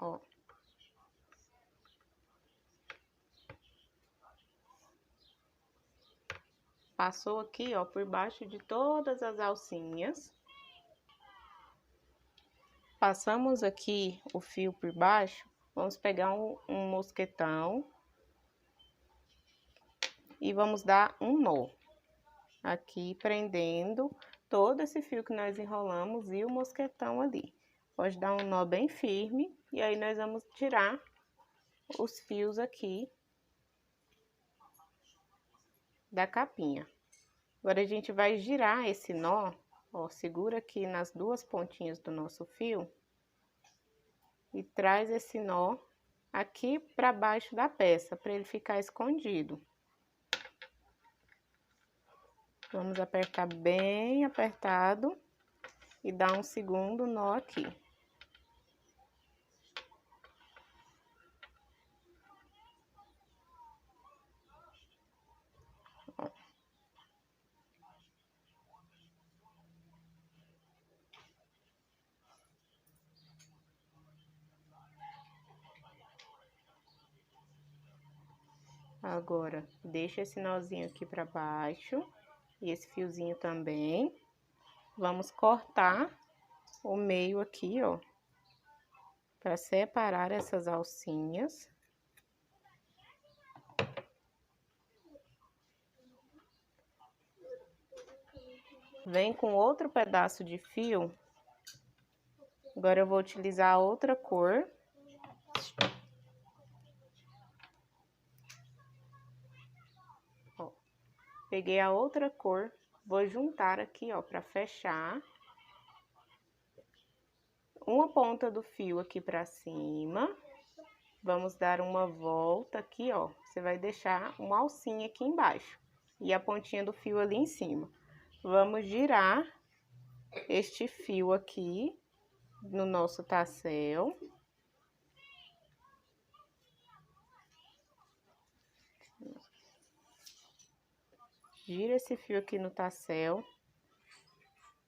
S1: Ó. Passou aqui, ó, por baixo de todas as alcinhas. Passamos aqui o fio por baixo. Vamos pegar um mosquetão. E vamos dar um nó. Aqui, prendendo todo esse fio que nós enrolamos e o mosquetão ali. Pode dar um nó bem firme. E aí, nós vamos tirar os fios aqui da capinha. Agora, a gente vai girar esse nó, ó, segura aqui nas duas pontinhas do nosso fio e traz esse nó aqui para baixo da peça, para ele ficar escondido. Vamos apertar bem apertado e dar um segundo nó aqui. Agora, deixa esse nozinho aqui para baixo e esse fiozinho também. Vamos cortar o meio aqui, ó, para separar essas alcinhas. Vem com outro pedaço de fio. Agora, eu vou utilizar outra cor. Ó, peguei a outra cor, vou juntar aqui, ó, para fechar. Uma ponta do fio aqui para cima. Vamos dar uma volta aqui, ó. Você vai deixar uma alcinha aqui embaixo e a pontinha do fio ali em cima. Vamos girar este fio aqui no nosso tassel. Gira esse fio aqui no tassel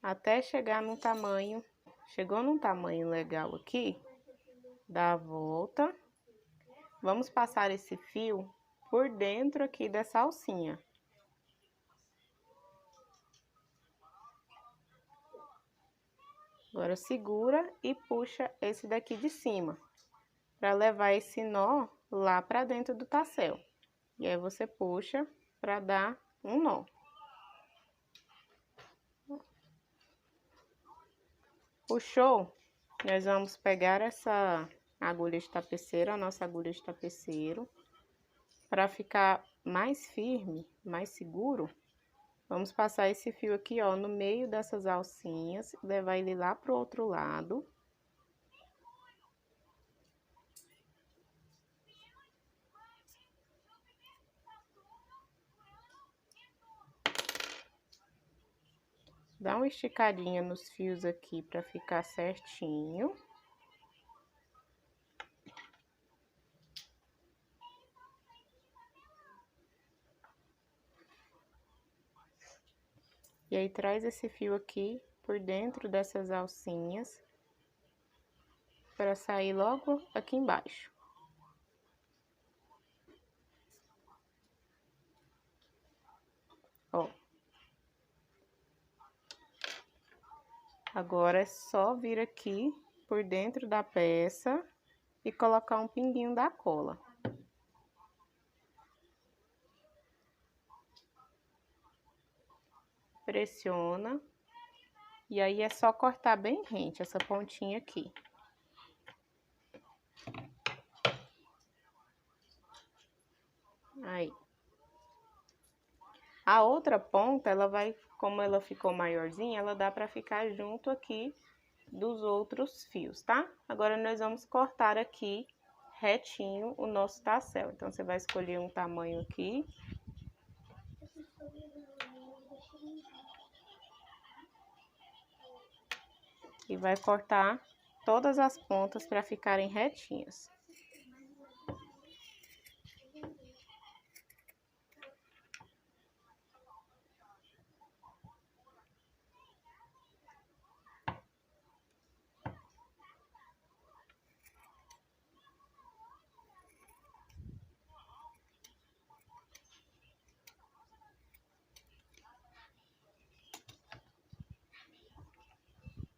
S1: até chegar num tamanho. Chegou num tamanho legal aqui, dá a volta. Vamos passar esse fio por dentro aqui dessa alcinha. Agora, segura e puxa esse daqui de cima, para levar esse nó lá para dentro do tassel. E aí, você puxa para dar um nó. Puxou, nós vamos pegar essa agulha de tapeceiro, a nossa agulha de tapeceiro, para ficar mais firme, mais seguro. Vamos passar esse fio aqui, ó, no meio dessas alcinhas, levar ele lá pro outro lado. Dá uma esticadinha nos fios aqui para ficar certinho. E aí, traz esse fio aqui por dentro dessas alcinhas, para sair logo aqui embaixo. Ó. Agora, é só vir aqui por dentro da peça e colocar um pinguinho da cola. Pressiona. E aí, é só cortar bem rente essa pontinha aqui. Aí. A outra ponta, ela vai, como ela ficou maiorzinha, ela dá pra ficar junto aqui dos outros fios, tá? Agora, nós vamos cortar aqui retinho o nosso tassel. Então, você vai escolher um tamanho aqui. E vai cortar todas as pontas para ficarem retinhas.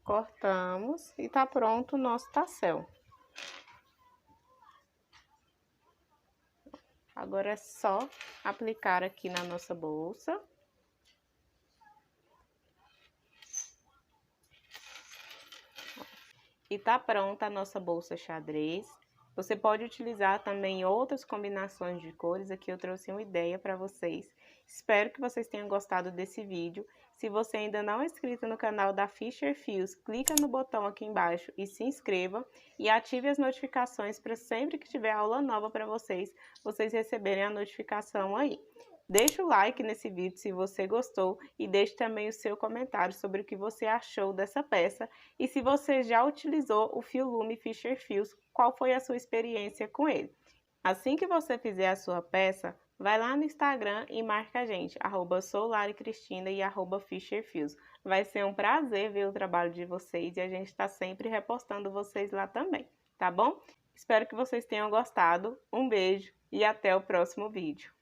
S1: Cortamos e tá pronto o nosso tassel. Agora é só aplicar aqui na nossa bolsa. E tá pronta a nossa bolsa xadrez. Você pode utilizar também outras combinações de cores. Aqui eu trouxe uma ideia para vocês. Espero que vocês tenham gostado desse vídeo. Se você ainda não é inscrito no canal da Fisher Fios, clica no botão aqui embaixo e se inscreva. E ative as notificações para sempre que tiver aula nova para vocês receberem a notificação aí. Deixa o like nesse vídeo se você gostou e deixe também o seu comentário sobre o que você achou dessa peça e se você já utilizou o fio Lume Fisher Fios, qual foi a sua experiência com ele. Assim que você fizer a sua peça, vai lá no Instagram e marca a gente, @soularicristina e @fisherfios. Vai ser um prazer ver o trabalho de vocês e a gente está sempre repostando vocês lá também, tá bom? Espero que vocês tenham gostado, um beijo e até o próximo vídeo.